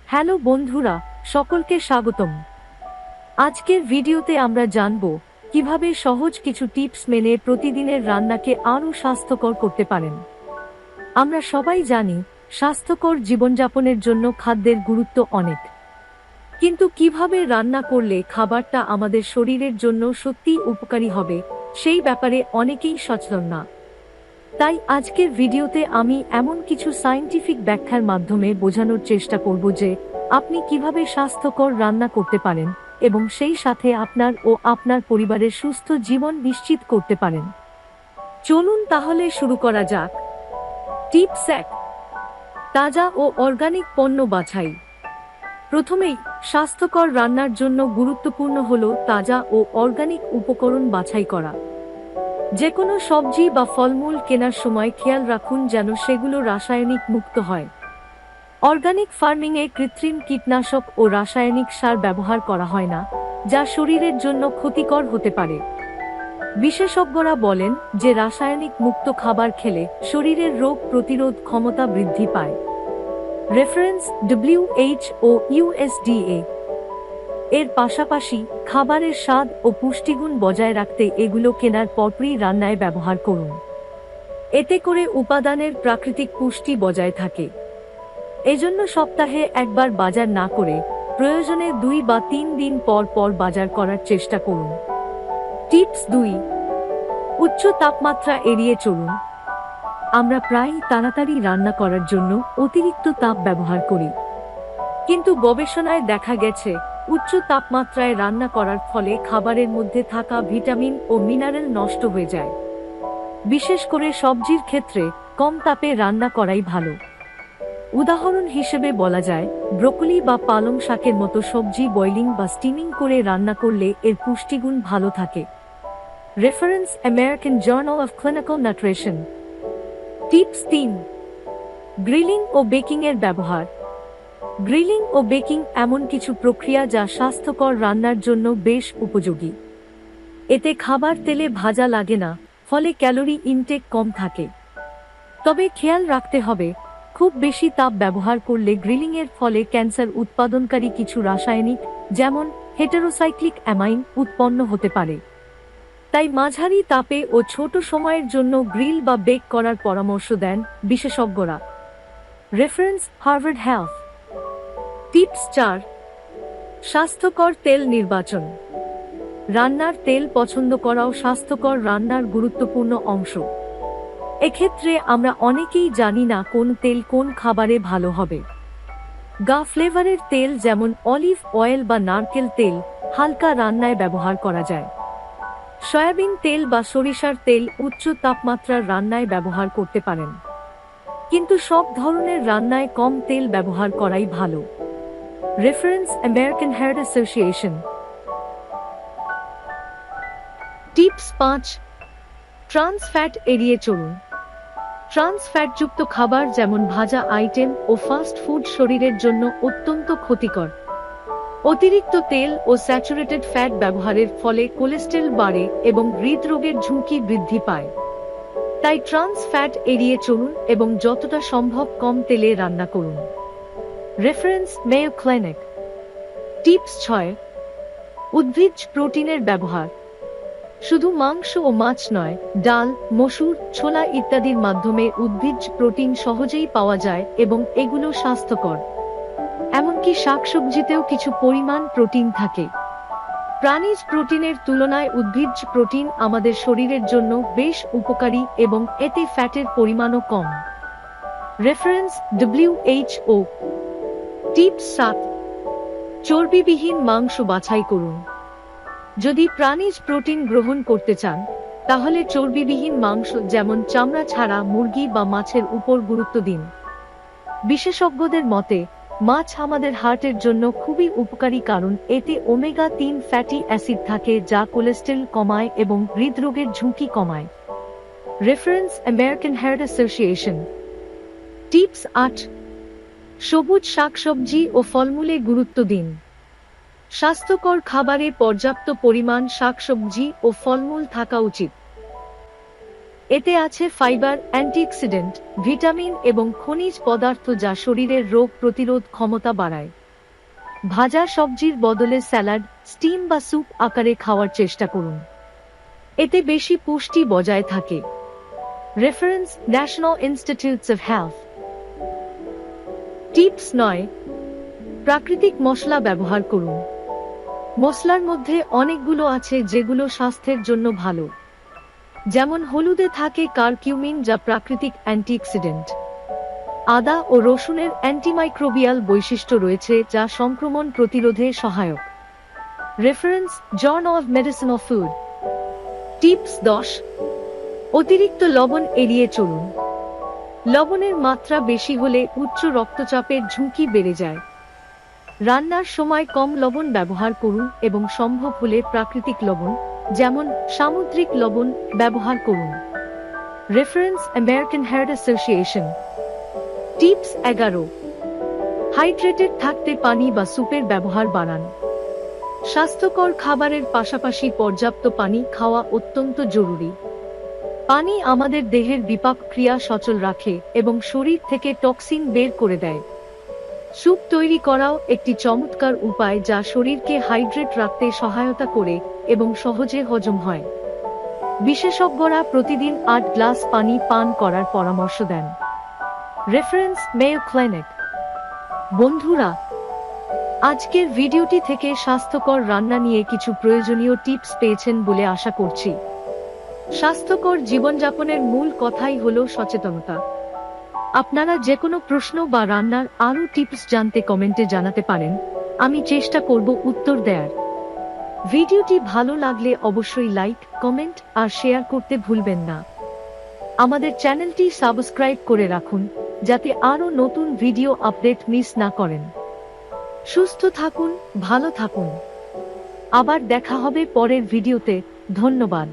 Hello বন্ধুরা, সকলকে স্বাগতম। আজকের ভিডিওতে আমরা জানব কিভাবে সহজ কিছু টিপস মেনে প্রতিদিনের রান্নাকে আরও স্বাস্থ্যকর করতে পারেন। আমরা সবাই জানি স্বাস্থ্যকর জীবনযাপনের জন্য খাদ্যের গুরুত্ব অনেক, কিন্তু কিভাবে রান্না করলে খাবারটা আমাদের শরীরের জন্য সত্যিই উপকারী হবে সেই ব্যাপারে অনেকেই সচেতন না। তাই আজকের ভিডিওতে আমি এমন কিছু সায়েন্টিফিক ব্যাখ্যার মাধ্যমে বোঝানোর চেষ্টা করব যে আপনি কিভাবে স্বাস্থ্যকর রান্না করতে পারেন এবং সেই সাথে আপনার ও আপনার পরিবারের সুস্থ জীবন নিশ্চিত করতে পারেন। চলুন তাহলে শুরু করা যাক। টিপস 1, তাজা ও অর্গানিক পণ্য বাছাই। প্রথমেই স্বাস্থ্যকর রান্নার জন্য গুরুত্বপূর্ণ হলো তাজা ও অর্গানিক উপকরণ বাছাই করা। যে কোনো সবজি বা ফলমূল কেনার সময় খেয়াল রাখুন যেন সেগুলো রাসায়নিক মুক্ত হয়। অর্গানিক ফার্মিংয়ে কৃত্রিম কীটনাশক ও রাসায়নিক সার ব্যবহার করা হয় না, যা শরীরের জন্য ক্ষতিকর হতে পারে। বিশেষজ্ঞরা বলেন যে রাসায়নিক মুক্ত খাবার খেলে শরীরের রোগ প্রতিরোধ ক্ষমতা বৃদ্ধি পায়। Reference WHO, USDA। এর পাশাপাশি খাবারের স্বাদ ও পুষ্টিগুণ বজায় রাখতে এগুলো কেনার পরপরই রান্নায় ব্যবহার করুন। এতে করে উপাদানের প্রাকৃতিক পুষ্টি বজায় থাকে। এজন্য সপ্তাহে একবার বাজার না করে প্রয়োজনে 2 বা 3 দিন পর পর বাজার করার চেষ্টা করুন। টিপস 2, উচ্চ তাপমাত্রা এড়িয়ে চলুন। আমরা প্রায়ই তাড়াতাড়ি রান্না করার জন্য অতিরিক্ত তাপ ব্যবহার করি, কিন্তু গবেষণায় দেখা গেছে উচ্চ তাপমাত্রায় রান্না করার ফলে খাবারের মধ্যে থাকা ভিটামিন ও মিনারেল নষ্ট হয়ে যায়। বিশেষ করে সবজির ক্ষেত্রে কম তাপে রান্না করাই ভালো। উদাহরণ হিসেবে বলা যায়, ব্রোকলি বা পালং শাকের মতো সবজি বয়লিং বা স্টিমিং করে রান্না করলে এর পুষ্টিগুণ ভালো থাকে। Reference American journal of clinical nutrition. Tips 3, grilling ও বেকিং এর ব্যবহার। গ্রিলিং ও বেকিং এমন কিছু প্রক্রিয়া যা স্বাস্থ্যকর রান্নার জন্য বেশ উপযোগী। এতে খাবার তেলে ভাজা লাগে না, ফলে ক্যালোরি ইনটেক কম থাকে। তবে খেয়াল রাখতে হবে, খুব বেশি তাপ ব্যবহার করলে গ্রিলিংয়ের ফলে ক্যান্সার উৎপাদনকারী কিছু রাসায়নিক যেমন হেটেরোসাইক্লিক অ্যামাইন উৎপন্ন হতে পারে। তাই মাঝারি তাপে ও ছোট সময়ের জন্য গ্রিল বা বেক করার পরামর্শ দেন বিশেষজ্ঞরা। Reference Harvard health. টিপস 4, স্বাস্থ্যকর তেল নির্বাচন। রান্নার তেল পছন্দ করাও স্বাস্থ্যকর রান্নার গুরুত্বপূর্ণ অংশ। এক্ষেত্রে আমরা অনেকেই জানি না কোন তেল কোন খাবারে ভালো হবে। গা ফ্লেভারের তেল যেমন অলিভ অয়েল বা নারকেল তেল হালকা রান্নায় ব্যবহার করা যায়। সয়াবিন তেল বা সরিষার তেল উচ্চ তাপমাত্রার রান্নায় ব্যবহার করতে পারেন, কিন্তু সব ধরনের রান্নায় কম তেল ব্যবহার করাই ভালো। Reference American heart association. Tips 5, trans fat এড়িয়ে চলুন। ট্রান্স ফ্যাটযুক্ত খাবার যেমন ভাজা আইটেম ও ফাস্ট ফুড শরীরের জন্য অত্যন্ত ক্ষতিকর। অতিরিক্ত তেল ও স্যাচুরেটেড ফ্যাট ব্যবহারের ফলে কোলেস্টেরল বাড়ে এবং হৃদরোগের ঝুঁকি বৃদ্ধি পায়। তাই ট্রান্স ফ্যাট এড়িয়ে চলুন এবং যতটা সম্ভব কম তেলে রান্না করুন। Reference Mayo clinic. টিপস 6, উদ্ভিজ্জ প্রোটিনের ব্যবহার। শুধু মাংস ও মাছ নয়, ডাল, মসুর, ছোলা ইত্যাদির মাধ্যমে উদ্ভিজ্জ প্রোটিন সহজেই পাওয়া যায় এবং এগুলো স্বাস্থ্যকর। এমনকি শাকসবজিতেও কিছু পরিমাণ প্রোটিন থাকে। প্রাণীজ প্রোটিনের তুলনায় উদ্ভিজ্জ প্রোটিন আমাদের শরীরের জন্য বেশ উপকারী এবং এতে ফ্যাটের পরিমাণও কম। Reference WHO। টিপস 7, চর্বিবিহীন মাংস বাছাই করুন। যদি প্রাণীজ প্রোটিন গ্রহণ করতে চান, তাহলে চর্বিবিহীন মাংস যেমন চামড়া ছাড়া মুরগি বা মাছের উপর গুরুত্ব দিন। বিশেষজ্ঞদের মতে মাছ আমাদের হার্টের জন্য খুবই উপকারী, কারণ এতে ওমেগা-3 ফ্যাটি অ্যাসিড থাকে যা কোলেস্টেরল কমায় এবং হৃদরোগের ঝুঁকি কমায়। Reference American heart association. Tips 8, সবুজ শাকসবজি ও ফলমূলে গুরুত্ব দিন। স্বাস্থ্যকর খাবারে পর্যাপ্ত পরিমাণ শাকসবজি ও ফলমূল থাকা উচিত। এতে আছে ফাইবার, অ্যান্টিঅক্সিডেন্ট, ভিটামিন এবং খনিজ পদার্থ যা শরীরের রোগ প্রতিরোধ ক্ষমতা বাড়ায়। ভাজা সবজির বদলে স্যালাড, স্টিম বা স্যুপ আকারে খাওয়ার চেষ্টা করুন। এতে বেশি পুষ্টি বজায় থাকে। Reference: national institutes of health. Tips 9, প্রাকৃতিক মশলা ব্যবহার করুন। মশলার মধ্যে অনেকগুলো আছে যেগুলো স্বাস্থ্যের জন্য ভালো। যেমন হলুদে থাকে কারকিউমিন যা প্রাকৃতিক অ্যান্টিঅক্সিডেন্ট। আদা ও রসুনের অ্যান্টিমাইক্রোবিয়াল বৈশিষ্ট্য রয়েছে যা সংক্রমণ প্রতিরোধে সহায়ক। Reference: journal of medicine of food. Tips 10, অতিরিক্ত লবণ এড়িয়ে চলুন। লবণের মাত্রা বেশি হলে উচ্চ রক্তচাপের ঝুঁকি বেড়ে যায়। রান্নার সময় কম লবণ ব্যবহার করুন এবং সম্ভব হলে প্রাকৃতিক লবণ, যেমন সামুদ্রিক লবণ, ব্যবহার করুন। Reference: American heart association. Tips 11, hydrated থাকতে পানি বা স্যুপের ব্যবহার বাড়ান। স্বাস্থ্যকর খাবারের পাশাপাশি পর্যাপ্ত পানি খাওয়া অত্যন্ত জরুরি। পানি আমাদের দেহের বিপাক ক্রিয়া সচল রাখে এবং শরীর থেকে টক্সিন বের করে দেয়। স্যুপ তৈরি করাও একটি চমৎকার উপায় যা শরীরকে হাইড্রেট রাখতে সহায়তা করে এবং সহজে হজম হয়। বিশেষজ্ঞরা প্রতিদিন 8 গ্লাস পানি পান করার পরামর্শ দেন। Reference: Mayo clinic. বন্ধুরা, আজকের ভিডিওটি থেকে স্বাস্থ্যকর রান্না নিয়ে কিছু প্রয়োজনীয় টিপস পেয়েছেন বলে আশা করছি। স্বাস্থ্যকর জীবনযাপনের মূল কথাই হলো সচেতনতা। আপনারা যে কোনো প্রশ্ন বা রান্নার আরও টিপস জানতে কমেন্টে জানাতে পারেন, আমি চেষ্টা করব উত্তর দেওয়ার। ভিডিওটি ভালো লাগলে অবশ্যই লাইক, কমেন্ট আর শেয়ার করতে ভুলবেন না। আমাদের চ্যানেলটি সাবস্ক্রাইব করে রাখুন যাতে আরও নতুন ভিডিও আপডেট মিস না করেন। সুস্থ থাকুন, ভালো থাকুন। আবার দেখা হবে পরের ভিডিওতে। ধন্যবাদ।